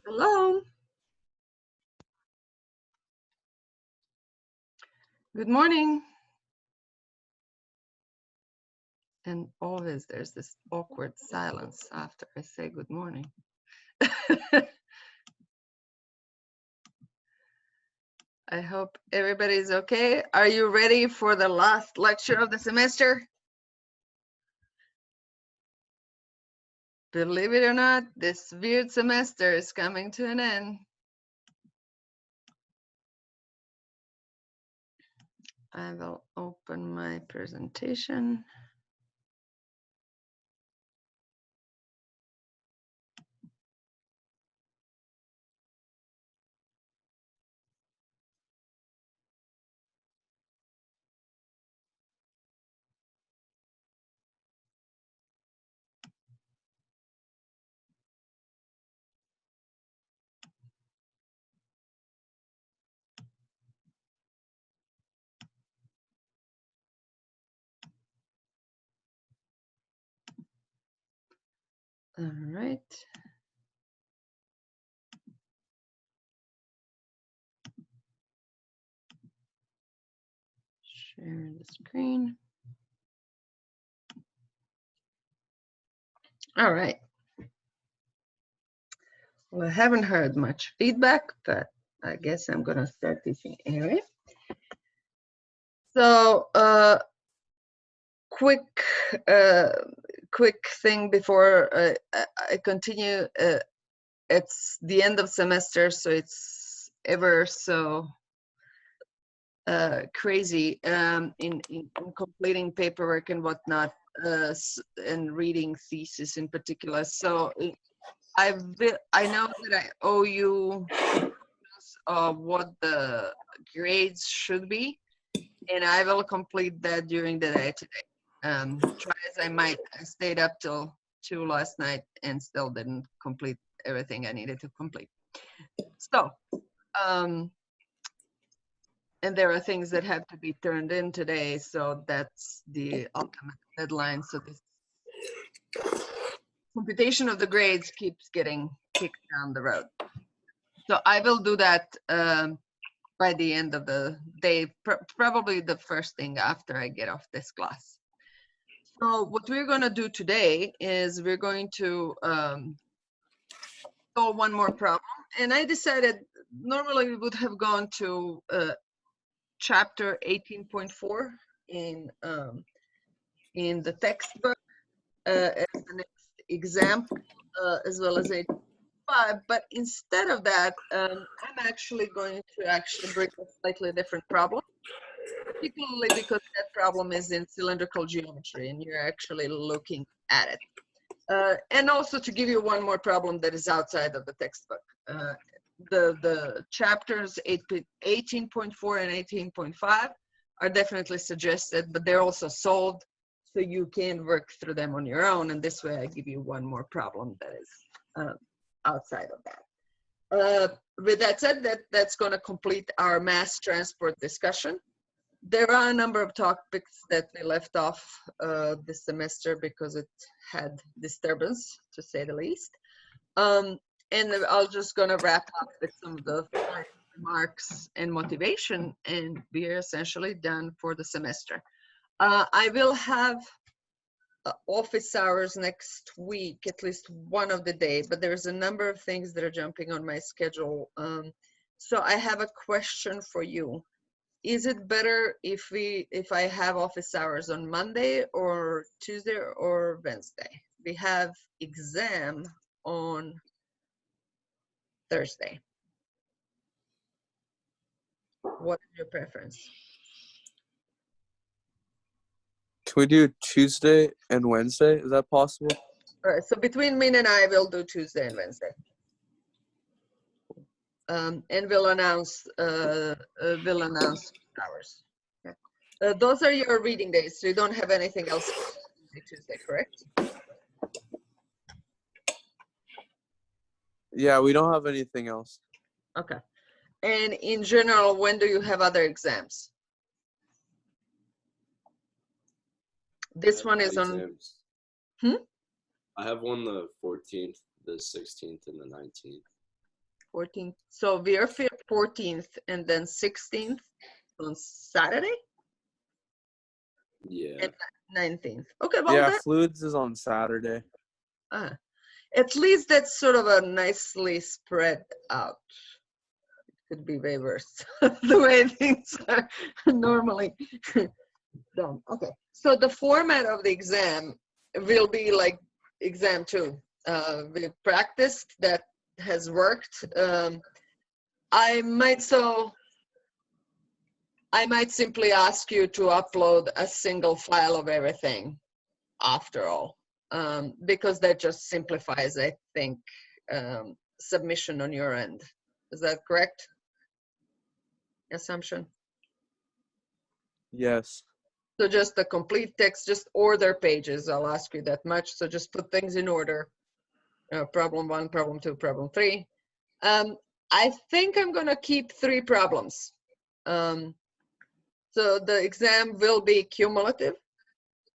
Hello. Good morning. And always there's this awkward silence after I say good morning. I hope everybody's okay. Are you ready for the last lecture of the semester? Believe it or not, this weird semester is coming to an end. I will open my presentation. All right. Share the screen. All right. Well, I haven't heard much feedback, but I guess I'm going to start teaching anyway. So, quick thing before I continue. It's the end of semester, so it's ever so crazy in completing paperwork and whatnot, and reading thesis in particular. So I know that I owe you what the grades should be, and I will complete that during the day today. Try as I might, I stayed up till 2 last night and still didn't complete everything I needed to complete. So, and there are things that have to be turned in today, so that's the ultimate deadline. So this computation of the grades keeps getting kicked down the road. So I will do that by the end of the day, probably the first thing after I get off this class. So what we're going to do today is we're going to solve one more problem. And I decided normally we would have gone to chapter 18.4 in the textbook as the next example, as well as 8.5. But instead of that, I'm actually going to bring a slightly different problem, particularly because that problem is in cylindrical geometry and you're actually looking at it. And also to give you one more problem that is outside of the textbook. The chapters 18.4 and 18.5 are definitely suggested, but they're also solved, so you can work through them on your own. And this way I give you one more problem that is outside of that. With that said, that's going to complete our mass transport discussion. There are a number of topics that we left off this semester because it had disturbance, to say the least. And I'm just going to wrap up with some of the remarks and motivation, and we are essentially done for the semester. I will have office hours next week, at least one of the day, but there's a number of things that are jumping on my schedule. So I have a question for you. Is it better if I have office hours on Monday or Tuesday or Wednesday? We have exam on Thursday. What is your preference? Can we do Tuesday and Wednesday? Is that possible? All right, so between Min and I, we'll do Tuesday and Wednesday. And we'll announce hours. Okay. Those are your reading days, so you don't have anything else Tuesday, correct? Yeah, we don't have anything else. Okay. And in general, when do you have other exams? This one is on. I have one the 14th, the 16th, and the 19th. 14th. So we're 14th and then 16th on Saturday Yeah. and 19th. Okay, well, Yeah, that, fluids is on Saturday. at least that's sort of a nicely spread out. Could be way worse the way things are normally done. Okay, so the format of the exam will be like exam 2. We practiced, that has worked. I might simply ask you to upload a single file of everything after all, because that just simplifies, I think, submission on your end. Is that correct assumption? Yes. So just the complete text, just order pages. I'll ask you that much. So just put things in order. Problem 1, problem 2, problem 3. I think I'm going to keep 3 problems. So the exam will be cumulative.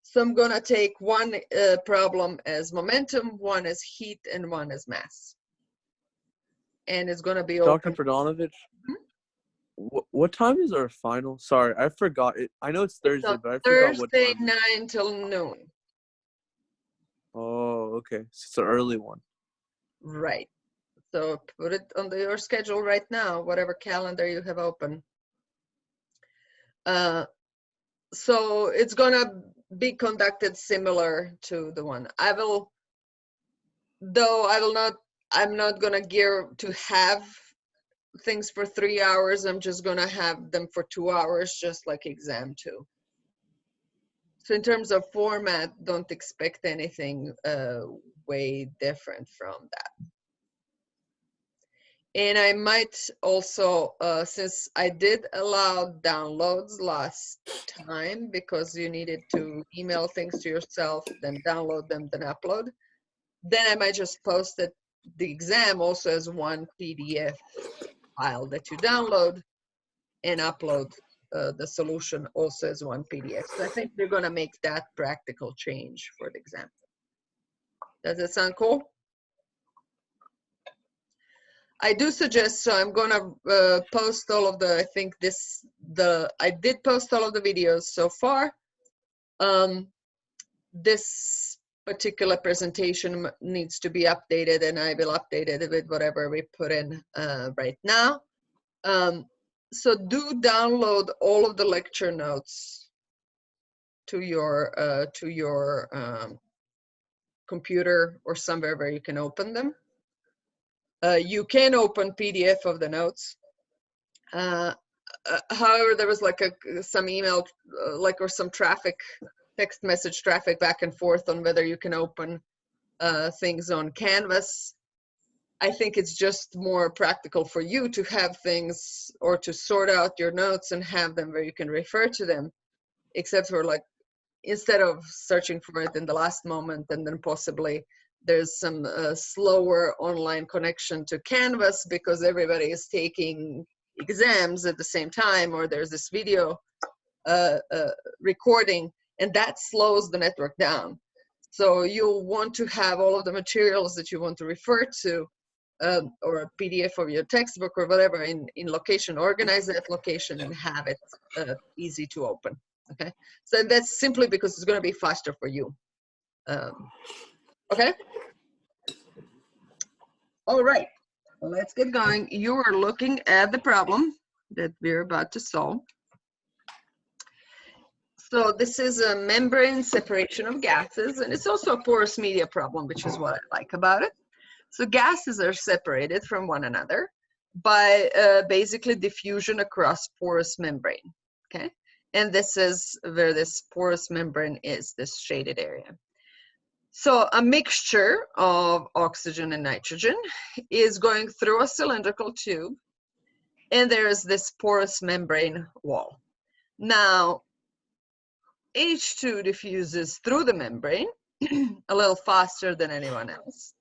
So I'm going to take 1 problem as momentum, 1 as heat, and 1 as mass. And it's going to be Dr. open. Perdonovich, what time is our final? Sorry, I forgot it. I know it's Thursday, So but I forgot what Thursday, time. 9 till noon. Oh, okay. So it's an early one. Right. So put it on your schedule right now, whatever calendar you have open. So it's gonna be conducted similar to the one. I'm not gonna gear to have things for 3 hours. I'm just gonna have them for 2 hours, just like exam 2. So in terms of format, don't expect anything way different from that. And I might also, since I did allow downloads last time because you needed to email things to yourself, then download them, then upload, then I might just post it, the exam also as 1 PDF file that you download and upload the solution also as 1 PDF. So I think we're going to make that practical change for the exam. Does that sound cool? I do suggest, so I'm gonna post all of the, I did post all of the videos so far. This particular presentation needs to be updated, and I will update it with whatever we put in right now. So do download all of the lecture notes to your computer or somewhere where you can open them. You can open PDF of the notes. However, there was like some email, or some text message traffic back and forth on whether you can open things on Canvas. I think it's just more practical for you to have things or to sort out your notes and have them where you can refer to them, except for like, instead of searching for it in the last moment and then possibly there's some slower online connection to Canvas because everybody is taking exams at the same time, or there's this video recording, and that slows the network down. So you'll want to have all of the materials that you want to refer to, or a PDF of your textbook or whatever in location, organize that location and have it easy to open. Okay, so that's simply because it's going to be faster for you. Okay. All right, let's get going. You are looking at the problem that we're about to solve. So this is a membrane separation of gases, and it's also a porous media problem, which is what I like about it. So gases are separated from one another by basically diffusion across porous membrane, okay? And this is where this porous membrane is, this shaded area. So a mixture of oxygen and nitrogen is going through a cylindrical tube, and there's this porous membrane wall. Now, H2 diffuses through the membrane a little faster than anyone else,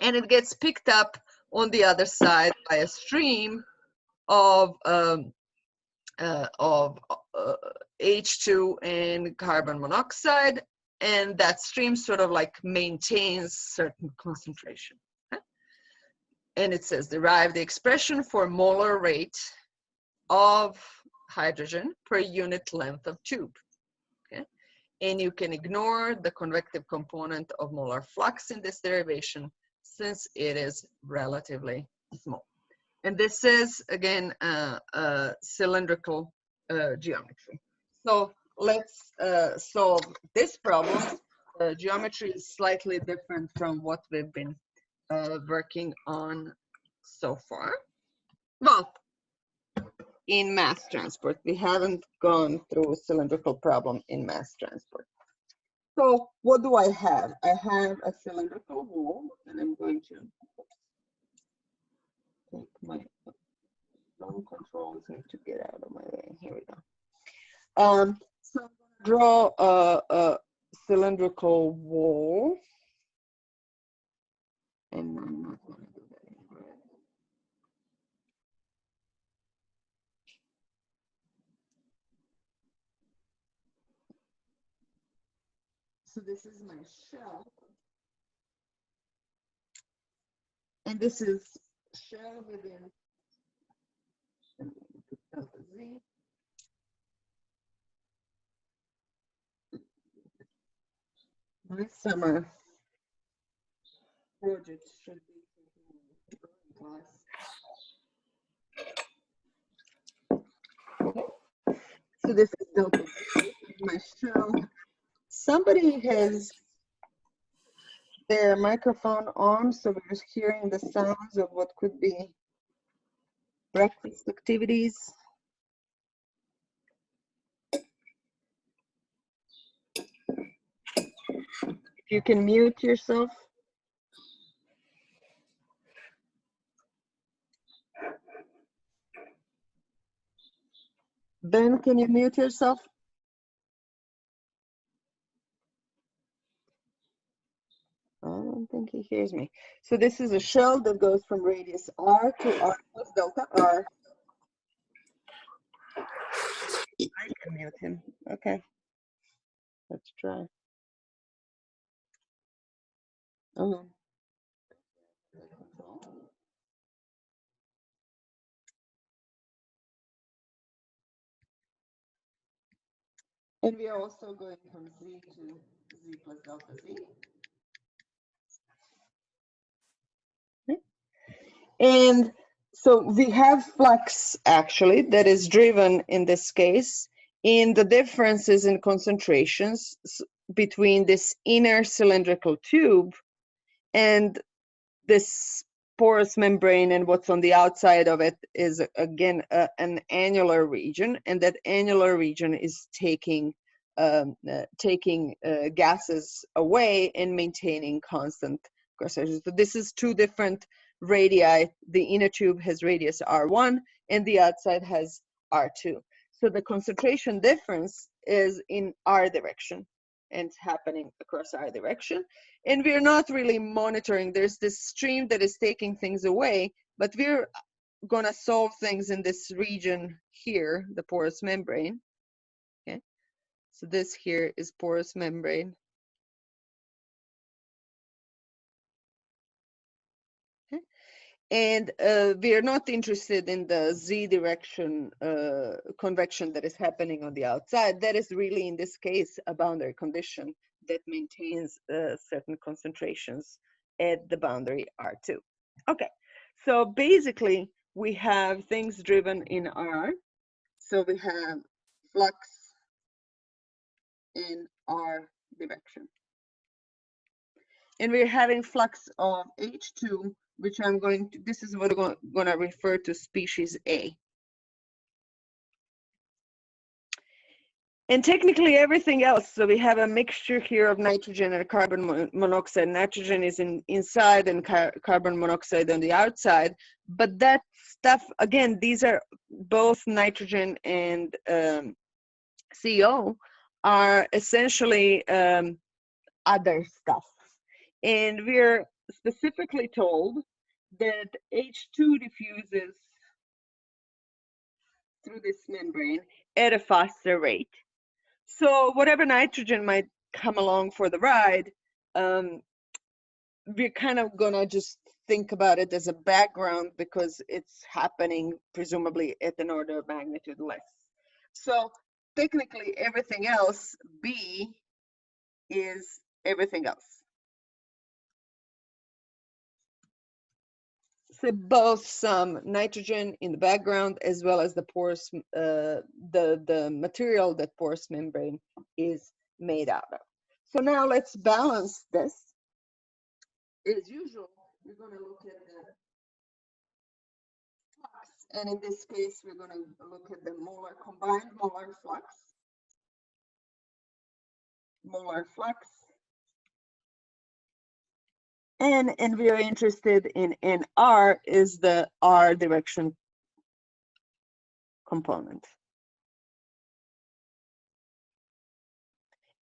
and it gets picked up on the other side by a stream of H2 and carbon monoxide, and that stream sort of like maintains certain concentration. Okay? And it says derive the expression for molar rate of hydrogen per unit length of tube. Okay, and you can ignore the convective component of molar flux in this derivation since it is relatively small. And this is again cylindrical geometry. So let's solve this problem. Geometry is slightly different from what we've been working on so far. Well, in MassTransport, we haven't gone through a cylindrical problem in MassTransport. So what do I have? I have a cylindrical wall, and I'm going to take my zone controls need to get out of my way. Here we go. So I'm going to draw a cylindrical wall, and I'm not going to do that in red. So this is my shell, and this is shell within delta Z. My summer project should be class. Okay. So this is delta Z, my shell. Somebody has their microphone on, so we're just hearing the sounds of what could be breakfast activities. If you can mute yourself. Ben, can you mute yourself? I don't think he hears me. So this is a shell that goes from radius R to R plus delta R. I can mute him. Okay. Let's try. And we are also going from Z to Z plus delta Z. Okay. And so we have flux actually that is driven in this case in the differences in concentrations between this inner cylindrical tube and this porous membrane, and what's on the outside of it is again an annular region, and that annular region is taking gases away and maintaining constant concentration. So this is two different radii. The inner tube has radius R1 and the outside has R2. So the concentration difference is in R direction, and it's happening across R direction. And we're not really monitoring. There's this stream that is taking things away, but we're gonna solve things in this region here, the porous membrane. Okay, so this here is porous membrane. Okay, and we are not interested in the Z direction convection that is happening on the outside. That is really, in this case, a boundary condition that maintains certain concentrations at the boundary R2. Okay, so basically we have things driven in R. So we have flux in R direction. And we're having flux of H2, which I'm going to, this is what I'm going to refer to species A. And technically everything else, so we have a mixture here of nitrogen and carbon monoxide. Nitrogen is inside and carbon monoxide on the outside. But that stuff, again, these are both nitrogen and CO are essentially other stuff. And we're specifically told that H2 diffuses through this membrane at a faster rate. So whatever nitrogen might come along for the ride, we're kind of gonna just think about it as a background because it's happening presumably at an order of magnitude less. So technically everything else, B, is everything else. So both some nitrogen in the background as well as the porous, the material that porous membrane is made out of. So now let's balance this. As usual, we're going to look at the flux, and in this case, we're going to look at the combined molar flux. Molar flux. And we are interested in NR is the R direction component.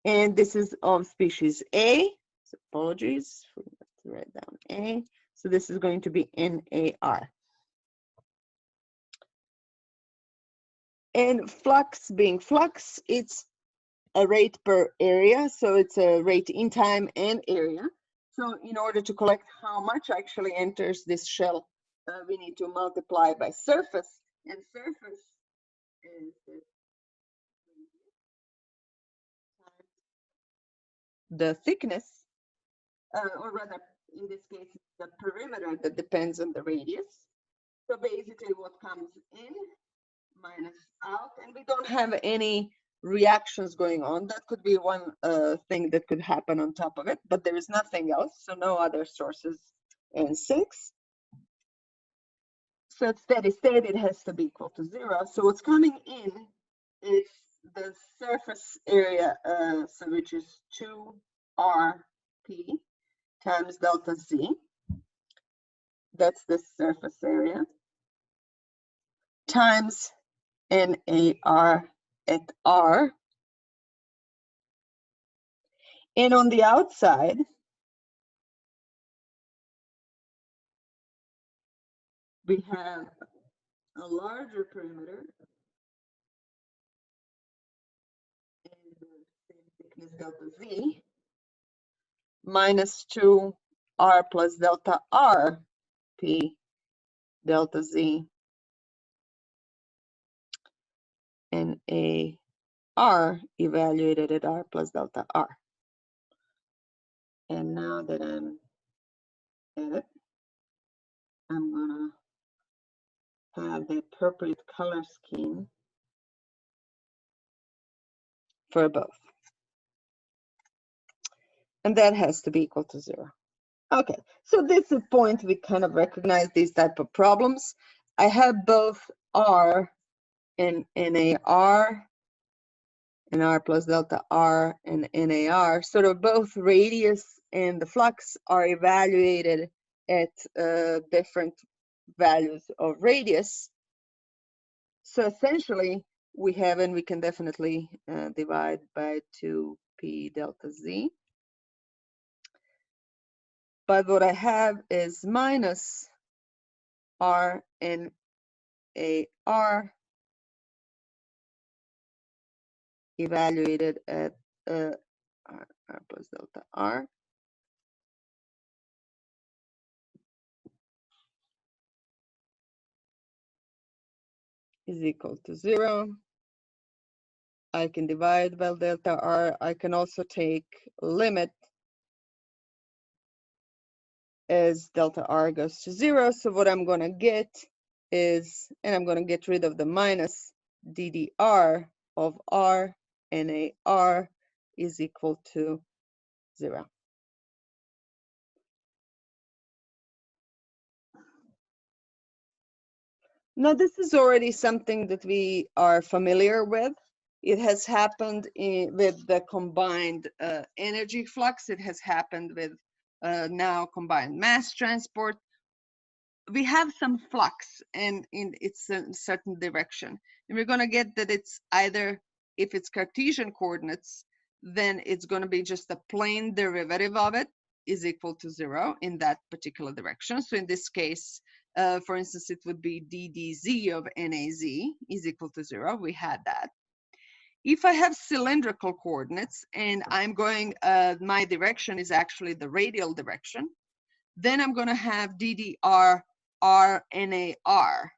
And this is of species A. So apologies, forgot to write down A. So this is going to be NAR. And flux being flux, it's a rate per area. So it's a rate in time and area. So in order to collect how much actually enters this shell, we need to multiply by surface. And surface is the thickness, or rather, in this case, it's the perimeter that depends on the radius. So basically what comes in minus out, and we don't have any reactions going on. That could be one thing that could happen on top of it, but there is nothing else, so no other sources and sinks. So at steady state, it has to be equal to 0. So what's coming in is the surface area, so which is 2RP times delta Z. That's the surface area times NAR at R. And on the outside, we have a larger perimeter and the same thickness delta Z minus 2R plus delta R P delta Z and AR evaluated at R plus delta R. And now that I'm at it, I'm gonna have the appropriate color scheme for both. And that has to be equal to 0. Okay, so this is a point we kind of recognize these type of problems. I have both R and NAR, and R plus delta R and NAR, sort of both radius and the flux are evaluated at different values of radius. So essentially, we have, and we can definitely divide by 2P delta Z. But what I have is minus R and AR evaluated at R plus delta R. Is equal to 0. I can divide by delta R. I can also take limit as delta R goes to 0. So what I'm going to get is, and I'm going to get rid of the minus, DDR of R and AR is equal to 0. Now, this is already something that we are familiar with. It has happened with the combined energy flux. It has happened with now combined mass transport. We have some flux and it's a certain direction. And we're going to get that it's either, if it's Cartesian coordinates, then it's going to be just a plane derivative of it is equal to 0 in that particular direction. So in this case, for instance, it would be ddz of NAZ is equal to 0. We had that. If I have cylindrical coordinates and I'm going, my direction is actually the radial direction, Then I'm going to have DDR RNAR,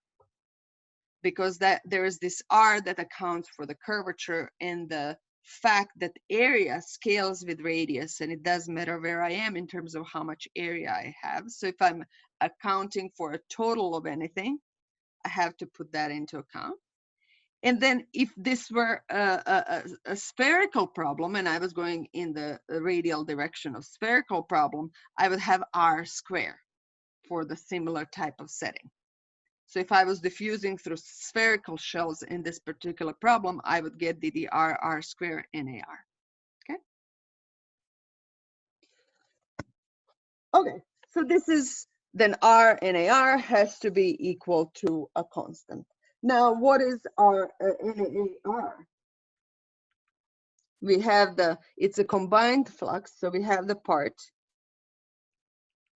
because that there is this R that accounts for the curvature and the fact that area scales with radius, and it doesn't matter where I am in terms of how much area I have. So if I'm accounting for a total of anything, I have to put that into account. And then if this were a spherical problem and I was going in the radial direction of spherical problem, I would have R square for the similar type of setting. So if I was diffusing through spherical shells in this particular problem, I would get DDR R square NAR. Okay. Okay. So this is then R NAR has to be equal to a constant. Now, what is our NAR? We have it's a combined flux, so we have the part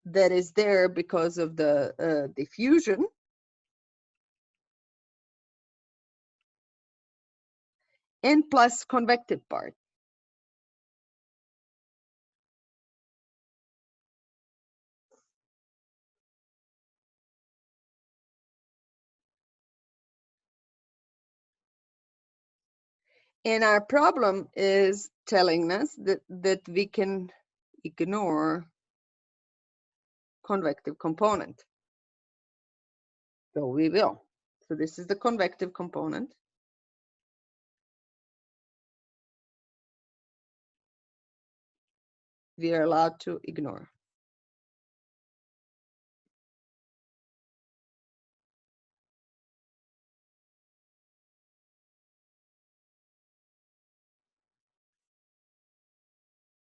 that is there because of the diffusion, and plus convective part. And our problem is telling us that we can ignore convective component. So we will. So this is the convective component. We are allowed to ignore.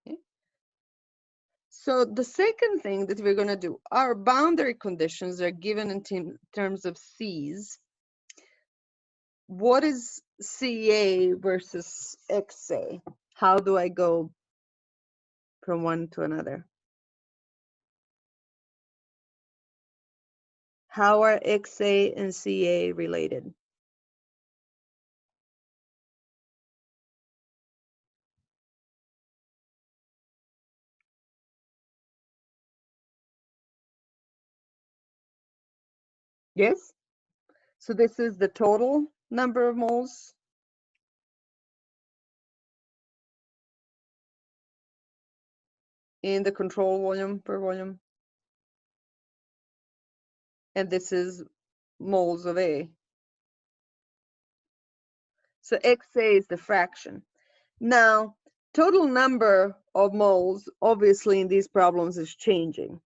Okay. So the second thing that we're going to do, our boundary conditions are given in terms of C's. What is CA versus XA? How do I go from one to another? How are XA and CA related? Yes? So this is the total number of moles. In the control volume per volume. And this is moles of A. So XA is the fraction. Now, total number of moles, obviously in these problems, is changing.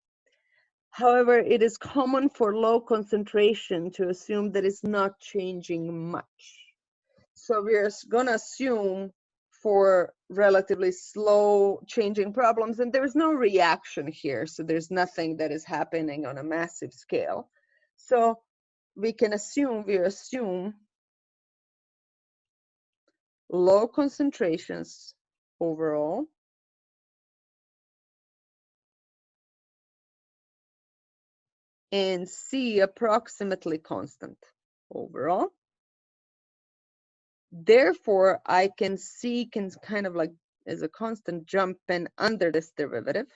However, it is common for low concentration to assume that it's not changing much. So we're going to assume for relatively slow changing problems, and there's no reaction here, so there's nothing that is happening on a massive scale. So we assume low concentrations overall, and C approximately constant overall. Therefore, I can see can kind of like as a constant jump in under this derivative.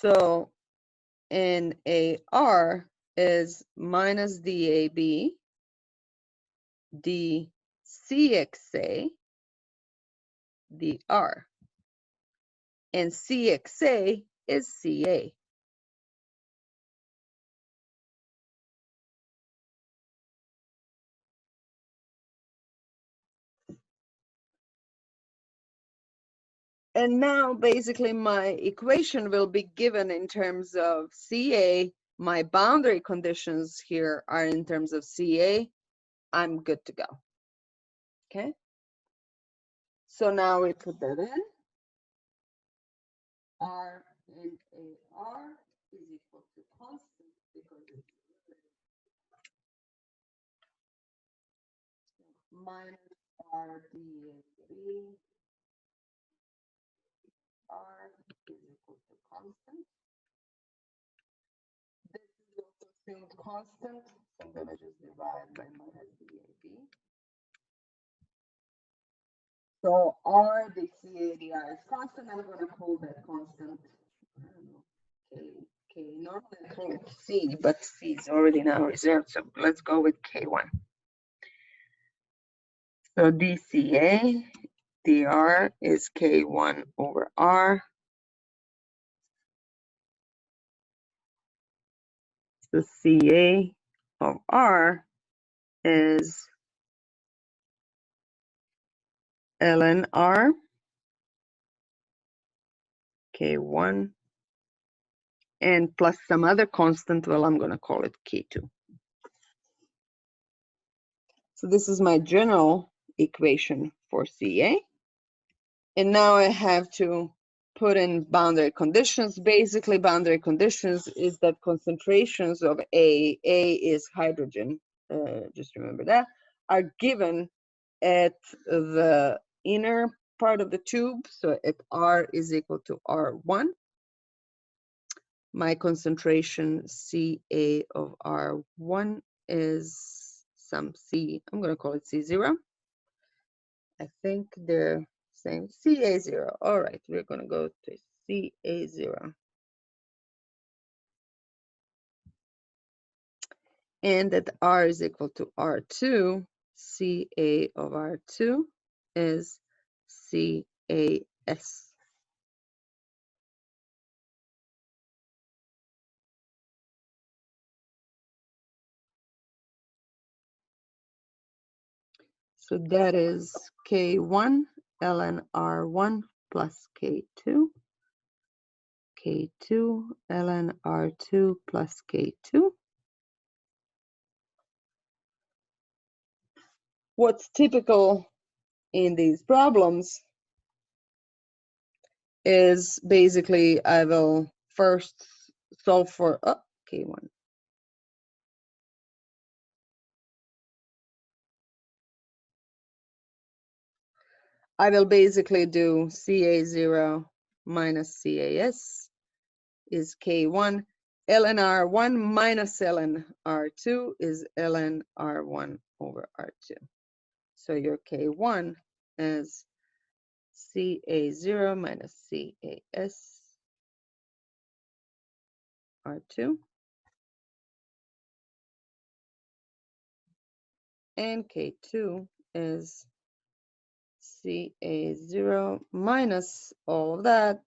So NAR is minus DAB dCXA dR. And CXA is CA. And now basically my equation will be given in terms of CA. My boundary conditions here are in terms of CA. I'm good to go. Okay. So now we put that in. R and AR is equal to constant because it's minus RDAB. R is equal to constant. This is also assumed constant, so I'm going to just divide by minus DAB. So R, the CADR is constant. I'm going to call that constant. I don't know, K. Normally I call it C, but C is already now reserved. So let's go with K1. So dCA, dr is K1 over R. So CA of R is ln R, K1, and plus some other constant. Well, I'm going to call it K2. So this is my general equation for CA. And now I have to put in boundary conditions. Basically, boundary conditions is that concentrations of A is hydrogen, just remember that, are given at the inner part of the tube. So at R is equal to R1. My concentration CA of R1 is some C, I'm going to call it C0. I think they're saying CA0. All right, we're going to go to CA0. And that R is equal to R2, CA of R2 is CAS. So that is K1 ln R1 plus K2, K2 ln R2 plus K2. What's typical in these problems is basically I will first solve for K1. I will basically do CA0 minus CAS is K1. ln R1 minus ln R2 is ln R1 over R2. So your K1 is CA0 minus CAS R2. And K2 is CA0 minus all of that,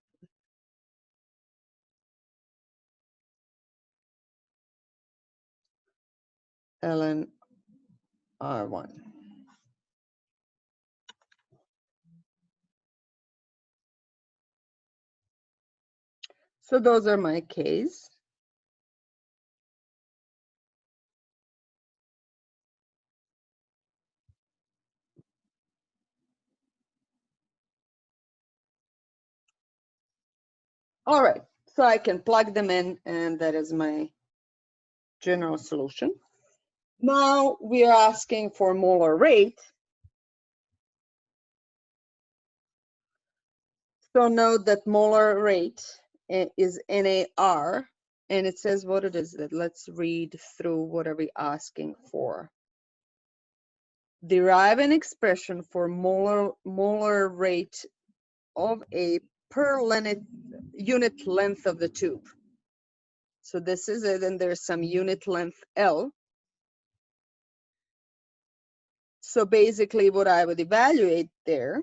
ln R1. So those are my Ks. All right, so I can plug them in, and that is my general solution. Now we are asking for molar rate. So note that molar rate is NAR, and it says what it is. Let's read through what are we asking for. Derive an expression for molar rate of a per unit length of the tube. So this is it, and there's some unit length L. So basically what I would evaluate there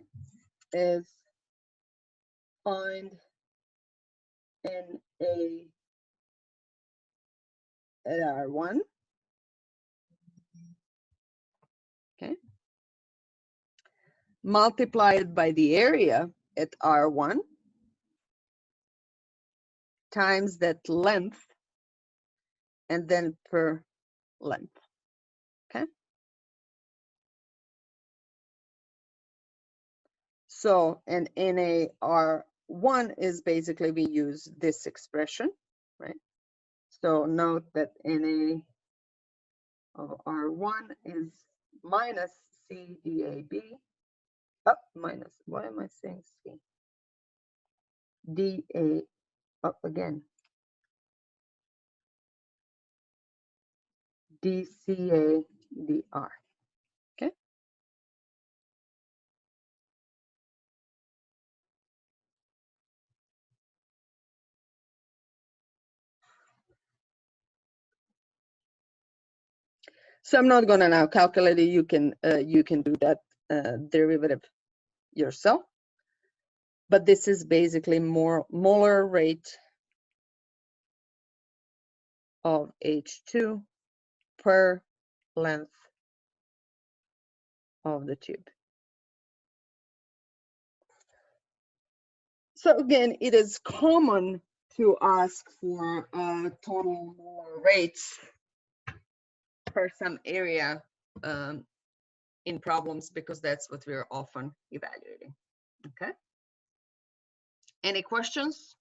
is find NA at R1. Okay. Multiply it by the area at R1 times that length, and then per length. Okay. So an NAR1 is basically we use this expression, right? So note that NA of R1 is minus CDAB. Minus, why am I saying C? DA, again. DCA, DR. Okay. So I'm not gonna now calculate it. You can do that derivative yourself. But this is basically more molar rate of H2 per length of the tube. So again, it is common to ask for total molar rates per some area in problems, because that's what we're often evaluating. Okay. Any questions?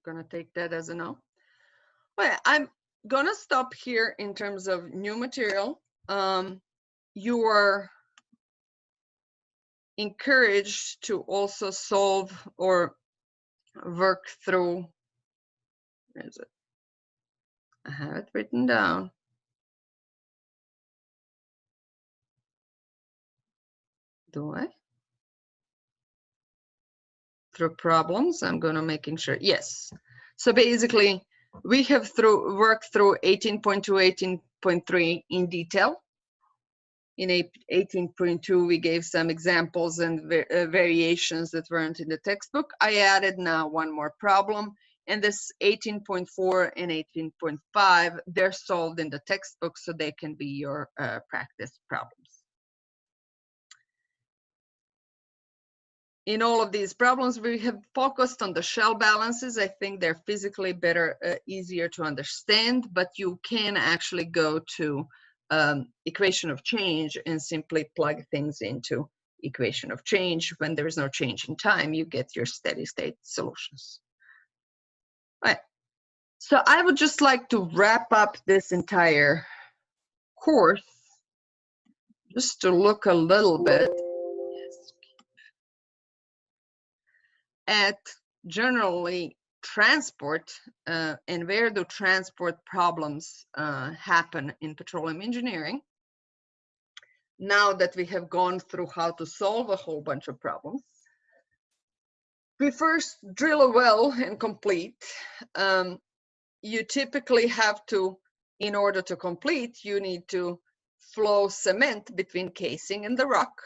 Gonna take that as a no. Well, I'm gonna stop here in terms of new material. You are encouraged to also solve or work through. Where is it? I have it written down. Do I? Through problems. I'm gonna making sure. Yes. So basically, we have worked through 18.2, 18.3 in detail. In 18.2, we gave some examples and variations that weren't in the textbook. I added now one more problem, and this 18.4 and 18.5, they're solved in the textbook, so they can be your practice problems. In all of these problems, we have focused on the shell balances. I think they're physically better, easier to understand, but you can actually go to equation of change and simply plug things into equation of change. When there is no change in time, you get your steady state solutions. All right. So I would just like to wrap up this entire course just to look a little bit at generally transport and where do transport problems happen in petroleum engineering. Now that we have gone through how to solve a whole bunch of problems, we first drill a well and complete. You typically have to, in order to complete, you need to flow cement between casing and the rock.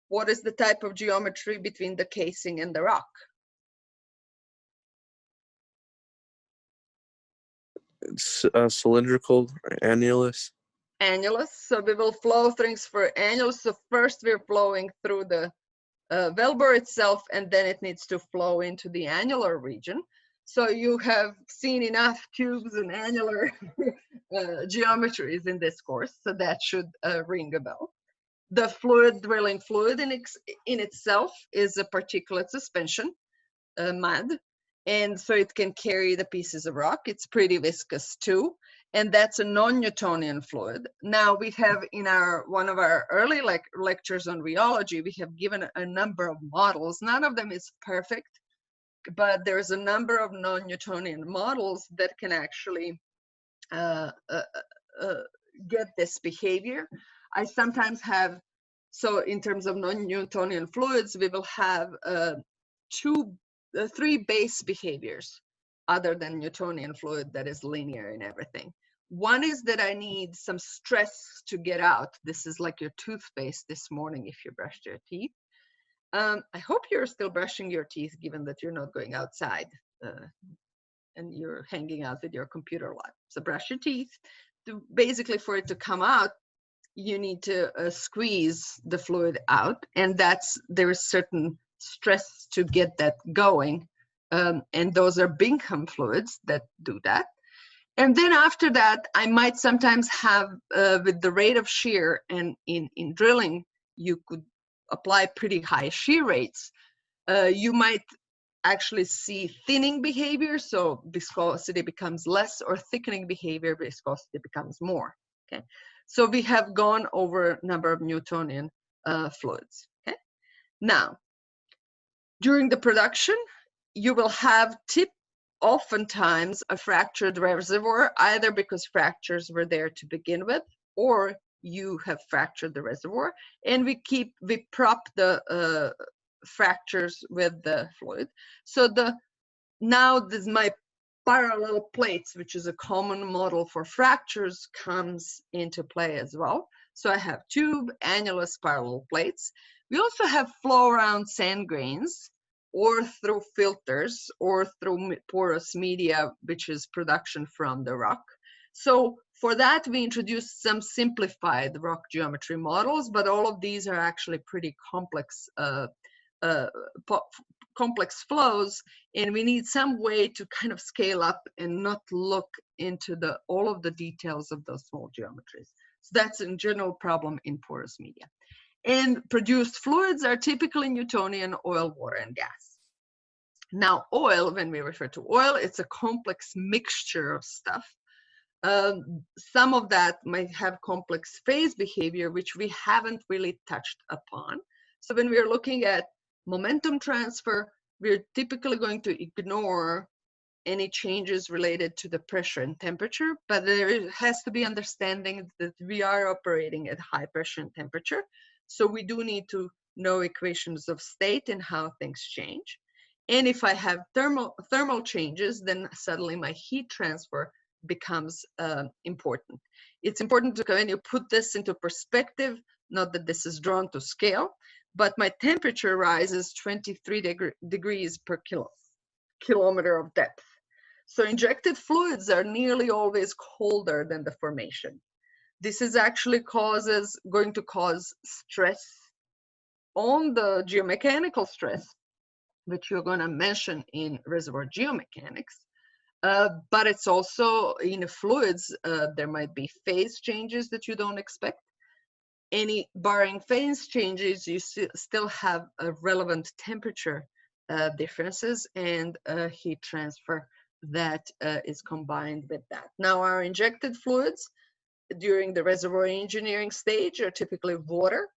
What is the type of geometry between the casing and the rock? It's cylindrical or annulus. Annulus. So we will flow things for annulus. So first we're flowing through the wellbore itself, and then it needs to flow into the annular region. So you have seen enough tubes and annular geometries in this course, so that should ring a bell. The drilling fluid in itself is a particulate suspension, mud, and so it can carry the pieces of rock. It's pretty viscous too, and that's a non-Newtonian fluid. Now we have in one of our early lectures on rheology, we have given a number of models. None of them is perfect, but there's a number of non-Newtonian models that can actually get this behavior. I sometimes have, so in terms of non-Newtonian fluids, we will have three base behaviors other than Newtonian fluid that is linear and everything. One is that I need some stress to get out. This is like your toothpaste this morning if you brushed your teeth. I hope you're still brushing your teeth given that you're not going outside and you're hanging out with your computer a lot. So brush your teeth. Basically, for it to come out, you need to squeeze the fluid out, and there is certain stress to get that going, and those are Bingham fluids that do that. And then after that, I might sometimes have with the rate of shear, and in drilling you could apply pretty high shear rates. You might actually see thinning behavior, so viscosity becomes less, or thickening behavior, viscosity becomes more. Okay, so we have gone over a number of Newtonian fluids. Okay, now during the production, you will have oftentimes a fractured reservoir, either because fractures were there to begin with, or you have fractured the reservoir, and we prop the fractures with the fluid. So the now this my parallel plates, which is a common model for fractures, comes into play as well. So I have tube, annulus, parallel plates. We also have flow around sand grains, or through filters, or through porous media, which is production from the rock. So for that, we introduced some simplified rock geometry models, but all of these are actually pretty complex complex flows, and we need some way to kind of scale up and not look into all of the details of those small geometries. So that's a general problem in porous media. And produced fluids are typically Newtonian, oil, water, and gas. Now, oil, when we refer to oil, it's a complex mixture of stuff. Some of that might have complex phase behavior, which we haven't really touched upon. So when we're looking at momentum transfer, we're typically going to ignore any changes related to the pressure and temperature, but there has to be understanding that we are operating at high pressure and temperature. So we do need to know equations of state and how things change. And if I have thermal changes, then suddenly my heat transfer becomes important. It's important to, when you put this into perspective, not that this is drawn to scale, but my temperature rises 23 degrees per kilometer of depth. So injected fluids are nearly always colder than the formation. This is actually going to cause stress on the geomechanical stress, which you're going to mention in reservoir geomechanics. But it's also in the fluids, there might be phase changes that you don't expect. Any barring phase changes, you still have a relevant temperature differences and heat transfer that is combined with that. Now, our injected fluids during the reservoir engineering stage are typically water.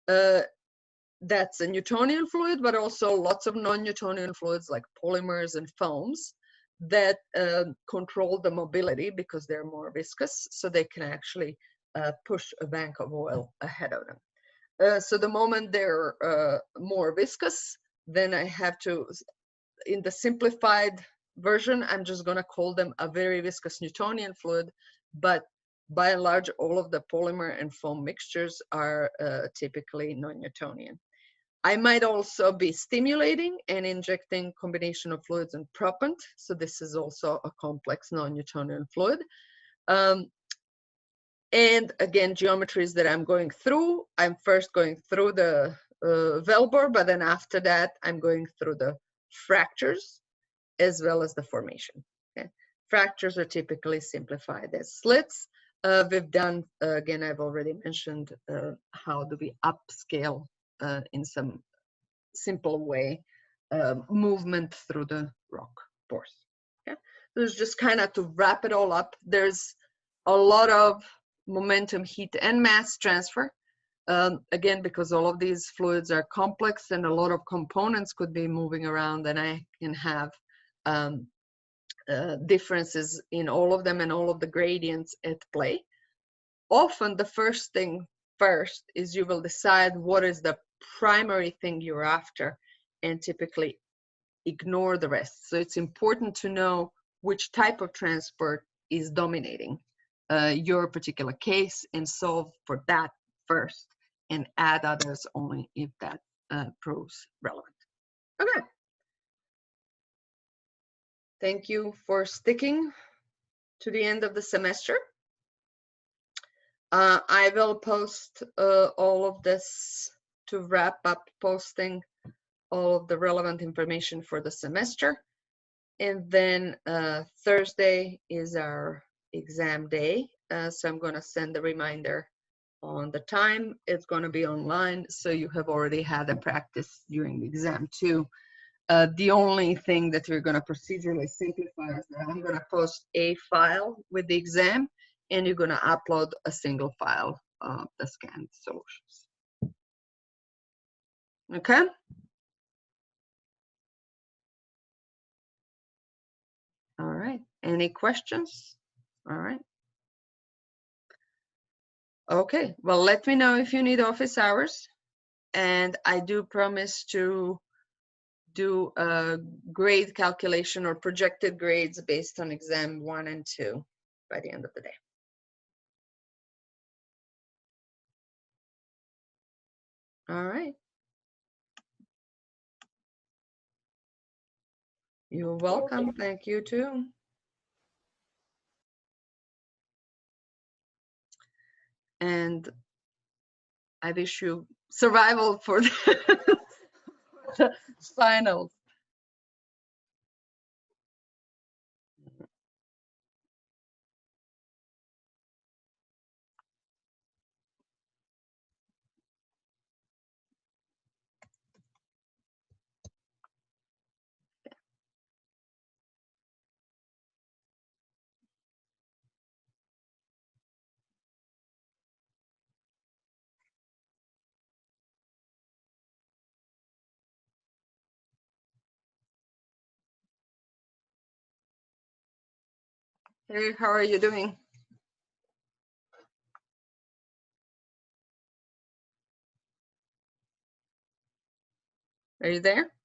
That's a Newtonian fluid, but also lots of non-Newtonian fluids like polymers and foams that control the mobility because they're more viscous, so they can actually push a bank of oil ahead of them. So the moment they're more viscous, then I have to, in the simplified version, I'm just going to call them a very viscous Newtonian fluid, but by and large, all of the polymer and foam mixtures are typically non-Newtonian. I might also be stimulating and injecting combination of fluids and propant. So this is also a complex non-Newtonian fluid. And again, geometries that I'm going through, I'm first going through the Velbor, but then after that, I'm going through the fractures as well as the formation. Okay? Fractures are typically simplified as slits. We've done, again, I've already mentioned how do we upscale in some simple way movement through the rock pores. Okay? There's just kind of to wrap it all up. There's a lot of momentum, heat, and mass transfer. Again, because all of these fluids are complex and a lot of components could be moving around, and I can have differences in all of them and all of the gradients at play. Often the first thing first is you will decide what is the primary thing you're after and typically ignore the rest. So it's important to know which type of transport is dominating your particular case and solve for that first and add others only if that proves relevant. Okay. Thank you for sticking to the end of the semester. I will post all of this to wrap up posting all of the relevant information for the semester. And then Thursday is our exam day. So I'm going to send a reminder on the time. It's going to be online, so you have already had a practice during the exam too. The only thing that we're going to procedurally simplify is that I'm going to post a file with the exam, and you're going to upload a single file of the scanned solutions. Okay? All right. Any questions? All right. Okay. Well, let me know if you need office hours. And I do promise to do a grade calculation or projected grades based on exam 1 and 2 by the end of the day. All right. You're welcome. Thank you too. And I wish you survival for the finals. Hey, how are you doing? Are you there?